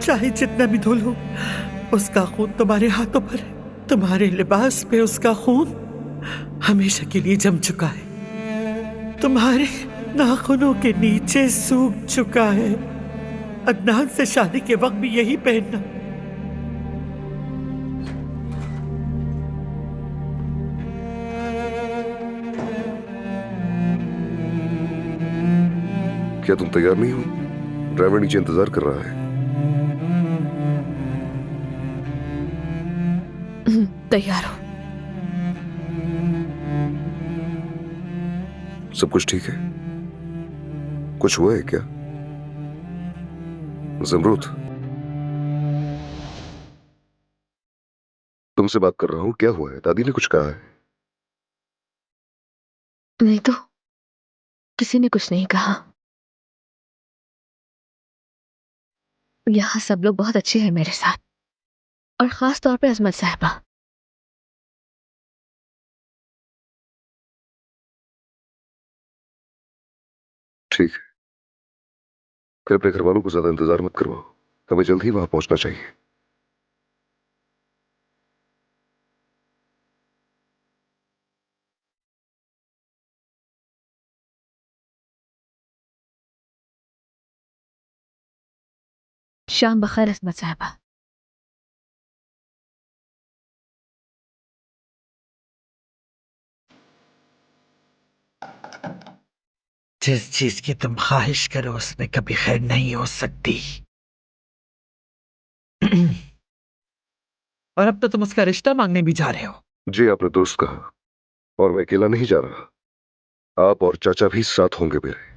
चाहे जितना भी धो लो, उसका खून तुम्हारे हाथों पर है। तुम्हारे लिबास पे उसका खून हमेशा के लिए जम चुका है, तुम्हारे नाखूनों के नीचे सूख चुका है। अदनान से शादी के वक्त भी यही पहनना। क्या तुम तैयार नहीं हो? ड्राइवर नीचे इंतजार कर रहा है। तैयार हो? सब कुछ ठीक है? कुछ हुआ है क्या ज़मरूद? तुमसे बात कर रहा हूं, क्या हुआ है? दादी ने कुछ कहा है? नहीं तो किसी ने कुछ नहीं कहा। यहाँ सब लोग बहुत अच्छे हैं मेरे साथ, और खास तौर पे अजमत साहिबा। ठीक है, फिर अपने घर वालों को ज्यादा इंतजार मत करवाओ, हमें जल्द ही वहां पहुंचना चाहिए। शाम बखैर अजमत साहिबा। जिस चीज की तुम ख्वाहिश करो उसमें कभी खैर नहीं हो सकती। और अब तो तुम उसका रिश्ता मांगने भी जा रहे हो। जी, आपने दुरुस्त कहा, और मैं अकेला नहीं जा रहा, आप और चाचा भी साथ होंगे मेरे।